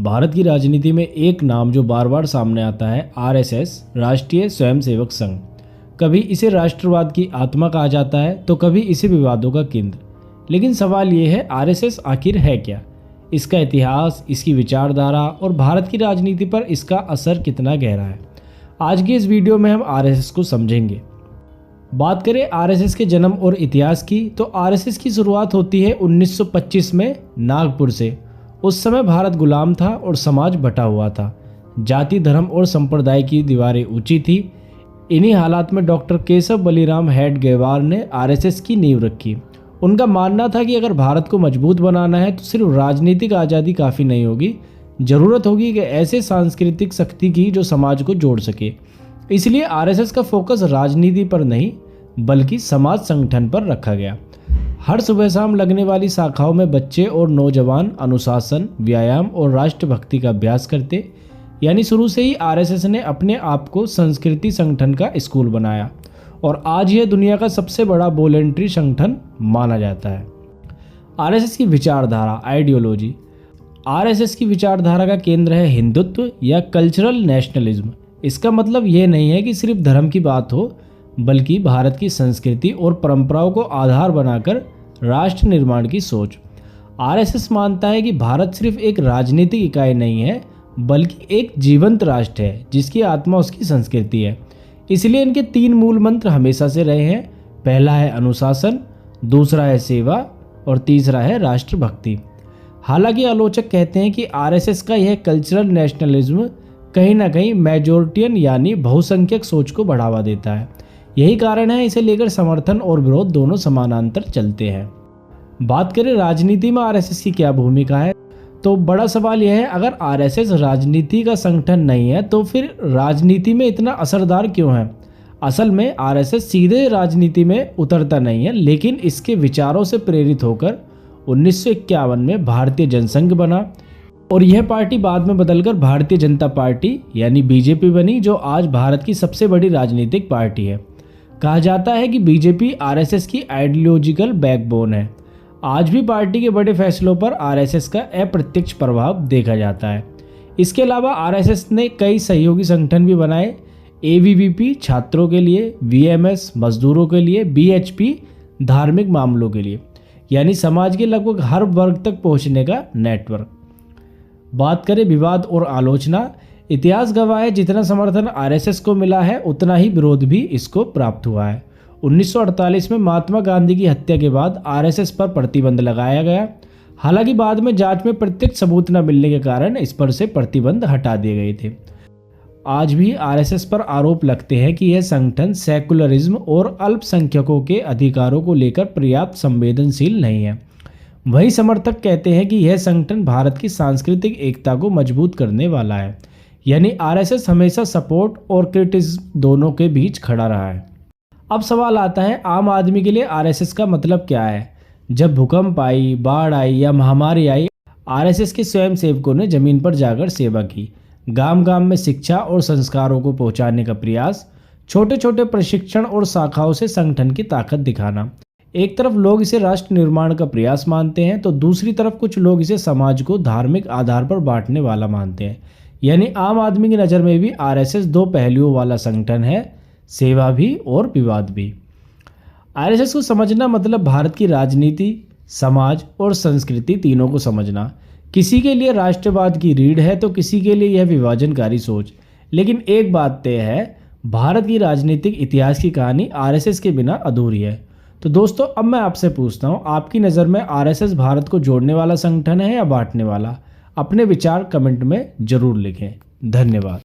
भारत की राजनीति में एक नाम जो बार बार सामने आता है आरएसएस, राष्ट्रीय स्वयंसेवक संघ। कभी इसे राष्ट्रवाद की आत्मा कहा जाता है तो कभी इसे विवादों का केंद्र। लेकिन सवाल ये है, आरएसएस आखिर है क्या? इसका इतिहास, इसकी विचारधारा और भारत की राजनीति पर इसका असर कितना गहरा है, आज की इस वीडियो में हम आरएसएस को समझेंगे। बात करें आरएसएस के जन्म और इतिहास की, तो आरएसएस की शुरुआत होती है 1925 में नागपुर से। उस समय भारत गुलाम था और समाज बटा हुआ था। जाति, धर्म और संप्रदाय की दीवारें ऊंची थी। इन्हीं हालात में डॉक्टर केशव बलिराम हेडगेवार ने आरएसएस की नींव रखी। उनका मानना था कि अगर भारत को मजबूत बनाना है तो सिर्फ राजनीतिक आज़ादी काफ़ी नहीं होगी, ज़रूरत होगी कि ऐसे सांस्कृतिक शक्ति की जो समाज को जोड़ सके। इसलिए आरएसएस का फोकस राजनीति पर नहीं बल्कि समाज संगठन पर रखा गया। हर सुबह शाम लगने वाली शाखाओं में बच्चे और नौजवान अनुशासन, व्यायाम और राष्ट्रभक्ति का अभ्यास करते। यानी शुरू से ही आरएसएस ने अपने आप को संस्कृति संगठन का स्कूल बनाया और आज यह दुनिया का सबसे बड़ा वॉलंटरी संगठन माना जाता है। आरएसएस की विचारधारा, आइडियोलॉजी। आरएसएस की विचारधारा का केंद्र है हिंदुत्व या कल्चरल नेशनलिज्म। इसका मतलब यह नहीं है कि सिर्फ धर्म की बात हो, बल्कि भारत की संस्कृति और परंपराओं को आधार बनाकर राष्ट्र निर्माण की सोच। आरएसएस मानता है कि भारत सिर्फ एक राजनीतिक इकाई नहीं है बल्कि एक जीवंत राष्ट्र है जिसकी आत्मा उसकी संस्कृति है। इसलिए इनके 3 मूल मंत्र हमेशा से रहे हैं। पहला है अनुशासन, दूसरा है सेवा और तीसरा है राष्ट्रभक्ति। हालांकि आलोचक कहते हैं कि आरएसएस का यह कल्चरल नेशनलिज्म कहीं ना कहीं मेजोरिटियन यानी बहुसंख्यक सोच को बढ़ावा देता है। यही कारण है इसे लेकर समर्थन और विरोध दोनों समानांतर चलते हैं। बात करें राजनीति में आरएसएस की क्या भूमिका है, तो बड़ा सवाल यह है, अगर आरएसएस राजनीति का संगठन नहीं है तो फिर राजनीति में इतना असरदार क्यों है? असल में आरएसएस सीधे राजनीति में उतरता नहीं है, लेकिन इसके विचारों से प्रेरित होकर 1951 में भारतीय जनसंघ बना और यह पार्टी बाद में बदलकर भारतीय जनता पार्टी यानी बीजेपी बनी, जो आज भारत की सबसे बड़ी राजनीतिक पार्टी है। कहा जाता है कि बीजेपी आरएसएस की आइडियोलॉजिकल बैकबोन है। आज भी पार्टी के बड़े फैसलों पर आरएसएस का अप्रत्यक्ष प्रभाव देखा जाता है। इसके अलावा आरएसएस ने कई सहयोगी संगठन भी बनाए। एबीवीपी छात्रों के लिए, वीएमएस मजदूरों के लिए, बीएचपी धार्मिक मामलों के लिए, यानी समाज के लगभग हर वर्ग तक पहुंचने का नेटवर्क। बात करें विवाद और आलोचना, इतिहास गवाह है जितना समर्थन आरएसएस को मिला है उतना ही विरोध भी इसको प्राप्त हुआ है। 1948 में महात्मा गांधी की हत्या के बाद आरएसएस पर प्रतिबंध लगाया गया। हालांकि बाद में जांच में प्रत्यक्ष सबूत न मिलने के कारण इस पर से प्रतिबंध हटा दिए गए थे। आज भी आरएसएस पर आरोप लगते हैं कि यह संगठन सेकुलरिज्म और अल्पसंख्यकों के अधिकारों को लेकर पर्याप्त संवेदनशील नहीं है। वही समर्थक कहते हैं कि यह संगठन भारत की सांस्कृतिक एकता को मजबूत करने वाला है। यानी आरएसएस हमेशा सपोर्ट और क्रिटिसिज्म दोनों के बीच खड़ा रहा है। अब सवाल आता है, आम आदमी के लिए आरएसएस का मतलब क्या है? जब भूकंप आई, बाढ़ आई या महामारी आई, आरएसएस के स्वयंसेवकों ने जमीन पर जाकर सेवा की। गांव गांव में शिक्षा और संस्कारों को पहुंचाने का प्रयास, छोटे छोटे प्रशिक्षण और शाखाओं से संगठन की ताकत दिखाना। एक तरफ लोग इसे राष्ट्र निर्माण का प्रयास मानते हैं तो दूसरी तरफ कुछ लोग इसे समाज को धार्मिक आधार पर बांटने वाला मानते हैं। यानी आम आदमी की नज़र में भी आरएसएस 2 पहलुओं वाला संगठन है, सेवा भी और विवाद भी। आरएसएस को समझना मतलब भारत की राजनीति, समाज और संस्कृति तीनों को समझना। किसी के लिए राष्ट्रवाद की रीढ़ है तो किसी के लिए यह विभाजनकारी सोच। लेकिन एक बात तय है, भारत की राजनीतिक इतिहास की कहानी आरएसएस के बिना अधूरी है। तो दोस्तों, अब मैं आपसे पूछता हूँ, आपकी नज़र में आरएसएस भारत को जोड़ने वाला संगठन है या बांटने वाला? अपने विचार कमेंट में जरूर लिखें। धन्यवाद।